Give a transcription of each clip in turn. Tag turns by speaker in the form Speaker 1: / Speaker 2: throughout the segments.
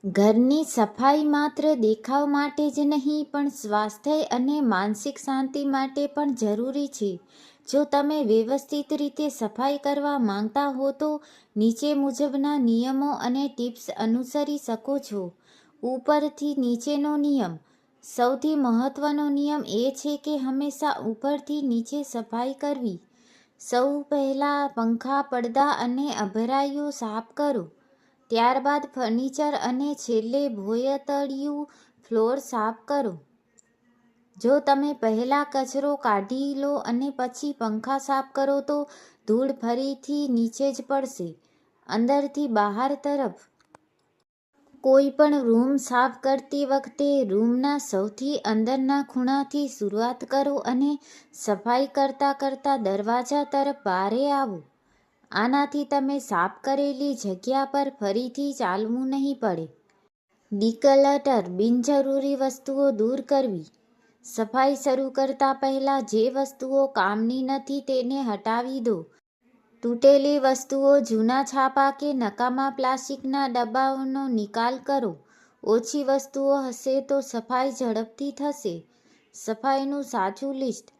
Speaker 1: ઘરની સફાઈ માત્ર દેખાવ માટે જ નહીં પણ સ્વાસ્થ્ય અને માનસિક શાંતિ માટે પણ જરૂરી છે. જો તમે વ્યવસ્થિત રીતે સફાઈ કરવા માંગતા હો તો નીચે મુજબના નિયમો અને ટિપ્સ અનુસરી શકો છો. ઉપરથી નીચેનો નિયમ. સૌથી મહત્વનો નિયમ એ છે કે હંમેશા ઉપરથી નીચે સફાઈ કરવી. સૌ પહેલાં પંખા, પડદા અને અભરાઈઓ સાફ કરો. ત્યારબાદ ફર્નિચર અને છેલ્લે ભોંયતળિયું ફ્લોર સાફ કરો. જો તમે પહેલા કચરો કાઢી લો અને પછી પંખા સાફ કરો તો ધૂળ ફરીથી નીચે જ પડશે. અંદરથી બહાર તરફ. કોઈ પણ રૂમ સાફ કરતી વખતે રૂમના સૌથી અંદરના ખૂણાથી શરૂઆત કરો અને સફાઈ કરતાં કરતાં દરવાજા તરફ બારે આવો. આનાથી તમે સાફ કરેલી જગ્યા પર ફરીથી ચાલવું નહીં પડે. ડિક્લટર. બિનજરૂરી વસ્તુઓ દૂર કરવી. સફાઈ શરૂ કરતા પહેલા જે વસ્તુઓ કામની નથી તેને હટાવી દો. તૂટેલી વસ્તુઓ, જૂના છાપા કે નકામા પ્લાસ્ટિકના ડબ્બાઓનો નિકાલ કરો. ઓછી વસ્તુઓ હશે તો સફાઈ ઝડપથી થશે. સફાઈનું સાચું લિસ્ટ.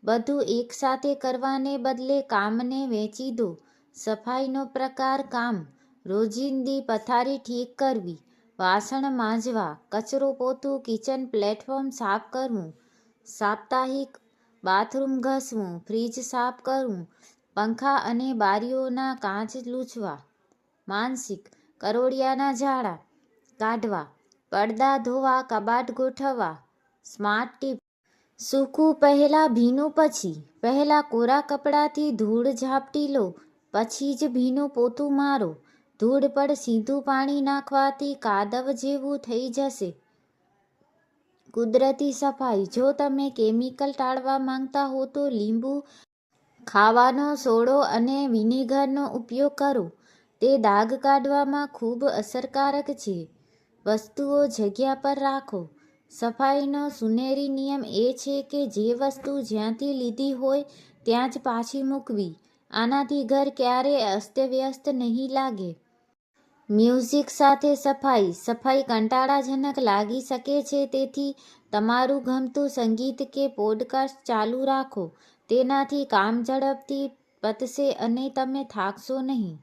Speaker 1: બધું એકસાથે કરવાને બદલે કામને વહેંચી દો. સફાઈનો પ્રકાર. કામ. રોજિંદી પથારી ઠીક કરવી, વાસણ માંજવા, કચરો પોતું, કિચન પ્લેટફોર્મ સાફ કરવું. સાપ્તાહિક. બાથરૂમ ઘસવું, ફ્રીજ સાફ કરવું, પંખા અને બારીઓના કાચ લૂછવા. માનસિક. કરોળિયાના જાળા કાઢવા, પડદા ધોવા, કબાટ ગોઠવવા. Smart tip. સૂકું પહેલાં, ભીનું પછી. પહેલાં કોરા કપડાથી ધૂળ ઝાપટી લો, પછી જ ભીનું પોતું મારો. ધૂળ પર સીધું પાણી નાખવાથી કાદવ જેવું થઈ જશે. કુદરતી સફાઈ. જો તમે કેમિકલ ટાળવા માંગતા હો તો લીંબુ, ખાવાનો સોડો અને વિનેગરનો ઉપયોગ કરો. તે ડાઘ કાઢવામાં ખૂબ અસરકારક છે. વસ્તુઓ જગ્યા પર રાખો. સફાઈનો સુનેરી નિયમ એ છે કે જે વસ્તુ જ્યાંથી લીધી હોય ત્યાં જ પાછી મૂકવી. આનાથી ઘર ક્યારેય અસ્તવ્યસ્ત નહીં લાગે. મ્યુઝિક સાથે સફાઈ. સફાઈ કંટાળાજનક લાગી શકે છે, તેથી તમારું ગમતું સંગીત કે પોડકાસ્ટ ચાલુ રાખો. તેનાથી કામ ઝડપથી પતશે અને તમે થાકશો નહીં.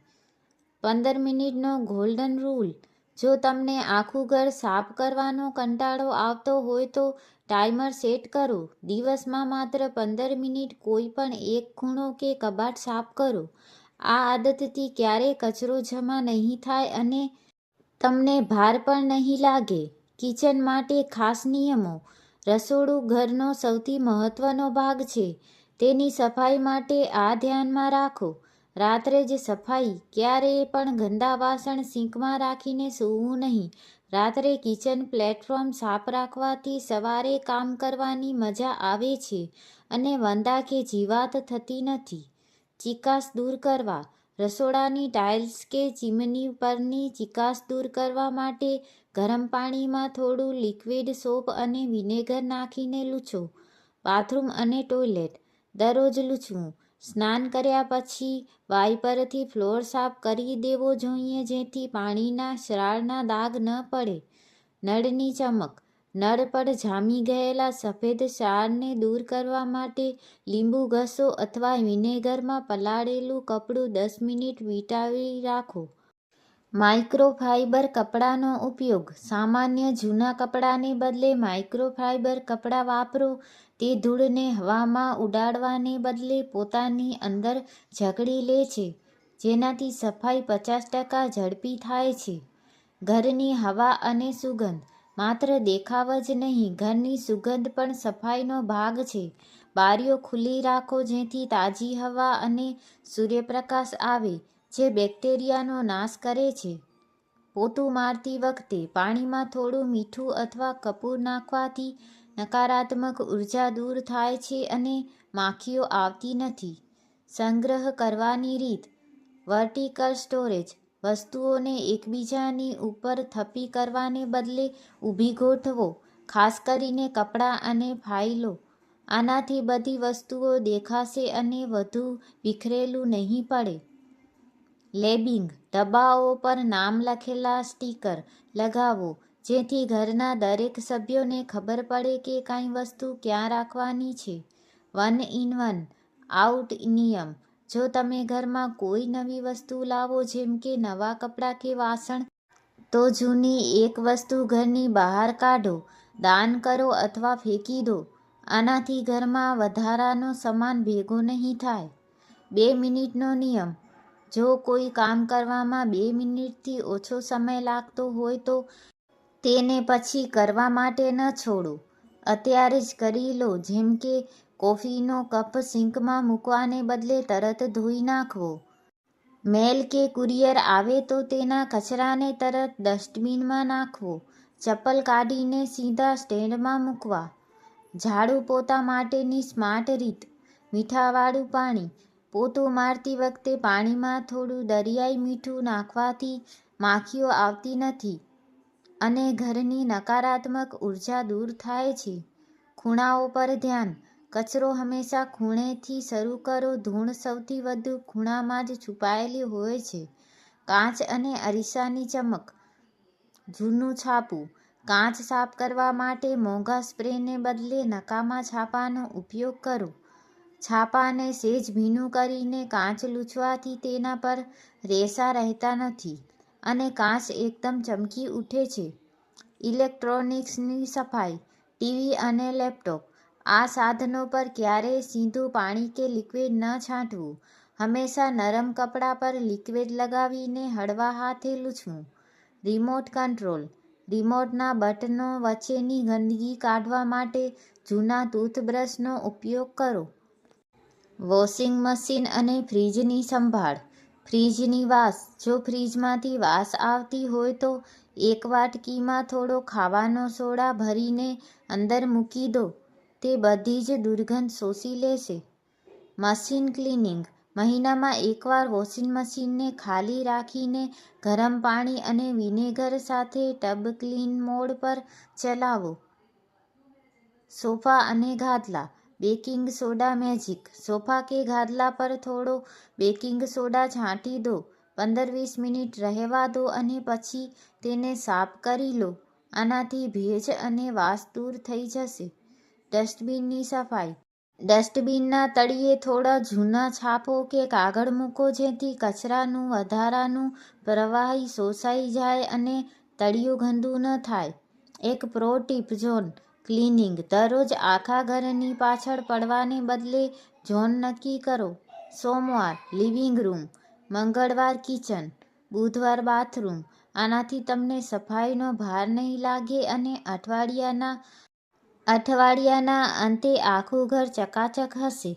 Speaker 1: 15 મિનિટનો ગોલ્ડન રૂલ. જો તમને આખું ઘર સાફ કરવાનો કંટાળો આવતો હોય તો ટાઈમર સેટ કરો. દિવસમાં માત્ર 15 મિનિટ કોઈ પણ એક ખૂણો કે કબાટ સાફ કરો. આ આદતથી ક્યારેય કચરો જમા નહીં થાય અને તમને ભાર પણ નહીં લાગે. કિચન માટે ખાસ નિયમો. રસોડું ઘરનો સૌથી મહત્વનો ભાગ છે. તેની સફાઈ માટે આ ધ્યાનમાં રાખો. રાત્રે જ સફાઈ. ક્યારેય પણ ગંદા વાસણ સિંકમાં રાખીને સૂવું નહીં. રાત્રે કિચન પ્લેટફોર્મ સાફ રાખવાથી સવારે કામ કરવાની મજા આવે છે અને વંદા કે જીવાત થતી નથી. ચીકાશ દૂર કરવા. રસોડાની ટાઇલ્સ કે ચીમની પરની ચીકાશ દૂર કરવા માટે ગરમ પાણીમાં થોડું લિક્વિડ સોપ અને વિનેગર નાખીને લૂછો. બાથરૂમ અને ટોયલેટ. દરરોજ લૂછવું. સ્નાન કર્યા પછી વાઇપરથી ફ્લોર સાફ કરી દેવો જોઈએ જેથી પાણીના સ્રાવના દાગ ન પડે. નળની ચમક. નળ પર જામી ગયેલા સફેદ સ્રાવને દૂર કરવા માટે લીંબુ ઘસો અથવા વિનેગરમાં પલાળેલું કપડું 10 મિનિટ વીંટાળી રાખો. માઇક્રોફાઇબર કપડાનો ઉપયોગ. સામાન્ય જૂના કપડાને બદલે માઇક્રોફાઇબર કપડાં વાપરો. તે ધૂળને હવામાં ઉડાડવાને બદલે પોતાની અંદર જકડી લે છે, જેનાથી સફાઈ 50% ઝડપી થાય છે. ઘરની હવા અને સુગંધ. માત્ર દેખાવ જ નહીં, ઘરની સુગંધ પણ સફાઈનો ભાગ છે. બારીઓ ખુલ્લી રાખો જેથી તાજી હવા અને સૂર્યપ્રકાશ આવે, જે બેક્ટેરિયાનો નાશ કરે છે. પોતું મારતી વખતે પાણીમાં થોડું મીઠું અથવા કપૂર નાખવાથી નકારાત્મક ઉર્જા દૂર થાય છે અને માખીઓ આવતી નથી. સંગ્રહ કરવાની રીત. Vertical storage. વસ્તુઓને એકબીજાની ઉપર થપ્પી કરવાને બદલે ઊભી ગોઠવો, ખાસ કરીને કપડાં અને ફાઇલો. આનાથી બધી વસ્તુઓ દેખાશે અને વધુ વિખરેલું નહીં પડે. લેબિંગ, ડબ્બાઓ પર નામ લખેલા સ્ટીકર લગાવો જેથી ઘરના દરેક સભ્યોને ખબર પડે કે કઈ વસ્તુ ક્યાં રાખવાની છે. 1 in 1 આઉટ નિયમ: જો તમે ઘરમાં કોઈ નવી વસ્તુ લાવો જેમ કે નવા કપડાં કે વાસણ, તો જૂની એક વસ્તુ ઘરની બહાર કાઢો, દાન કરો અથવા ફેંકી દો. આનાથી ઘરમાં વધારાનો સામાન ભેગો નહીં થાય. 2 મિનિટનો નિયમ: જો કોઈ કામ કરવામાં 2 મિનિટથી ઓછો સમય લાગતો હોય તો તેને પછી કરવા માટે ન છોડો. અત્યારે જ કરી લો, જેમ કે કોફીનો કપ સિંકમાં મૂકવાને બદલે તરત ધોઈ નાખવો. મેલ કે કુરિયર આવે તો તેના કચરાને તરત ડસ્ટબિનમાં નાખવો. ચપ્પલ કાઢીને સીધા સ્ટેન્ડમાં મૂકવા. ઝાડુ પોતા માટેની સ્માર્ટ રીત: મીઠાવાળું પાણી: પોતું મારતી વખતે પાણીમાં થોડું દરિયાઈ મીઠું નાખવાથી માખીઓ આવતી નથી અને ઘરની નકારાત્મક ઉર્જા દૂર થાય છે. ખૂણાઓ પર ધ્યાન: કચરો હંમેશા ખૂણેથી શરૂ કરો. ધૂળ સૌથી વધુ ખૂણામાં જ છુપાયેલી હોય છે. કાચ અને અરીસાની ચમક: જૂનું છાપું: કાચ સાફ કરવા માટે મોંઘા સ્પ્રેને બદલે નકામા છાપાનો ઉપયોગ કરો. છાપાને સહેજ ભીનું કરીને કાચ લૂછવાથી તેના પર રેસા રહેતા નથી અને કાચ એકદમ ચમકી ઉઠે છે. ઇલેક્ટ્રોનિક્સની સફાઈ: ટીવી અને લેપટોપ: આ સાધનો પર ક્યારેય સીધું પાણી કે લિક્વિડ ન છાંટવું. હંમેશા નરમ કપડાં પર લિક્વિડ લગાવીને હળવા હાથે લૂછવું. રિમોટ કંટ્રોલ: રિમોટના બટનો વચ્ચેની ગંદકી કાઢવા માટે જૂના ટૂથબ્રશનો ઉપયોગ કરો. વોશિંગ મશીન અને ફ્રીજની સંભાળ: ફ્રીજની વાસ: જો ફ્રીજમાંથી વાસ આવતી હોય તો એક વાટકીમાં થોડો ખાવાનો સોડા ભરીને અંદર મૂકી દો. તે બધી જ દુર્ગંધ શોષી લેશે. મશીન ક્લિનિંગ: મહિનામાં એકવાર વોશિંગ મશીનને ખાલી રાખીને ગરમ પાણી અને વિનેગર સાથે ટબ ક્લીન મોડ પર ચલાવો. સોફા અને ગાદલા: બેકિંગ સોડા મેજિક: સોફા કે ગાદલા પર થોડો બેકિંગ સોડા છાંટી દો. 15-20 મિનિટ રહેવા દો અને પછી તેને સાફ કરી લો. આનાથી ભેજ અને વાસ દૂર થઈ જશે. ડસ્ટબિનની સફાઈ: ડસ્ટબિનના તળિયે થોડા જૂના છાપો કે કાગળ મૂકો જેથી કચરાનું વધારાનું પ્રવાહી શોષાઈ જાય અને તળિયું ગંદુ ન થાય. એક પ્રો ટીપ: ઝોન ક્લિનિંગ: દરરોજ આખા ઘરની પાછળ પડવાને બદલે ઝોન નક્કી કરો. સોમવાર લિવિંગ રૂમ, મંગળવાર કિચન, બુધવાર બાથરૂમ. આનાથી તમને સફાઈનો ભાર નહીં લાગે અને અઠવાડિયાના અંતે આખું ઘર ચકાચક હશે.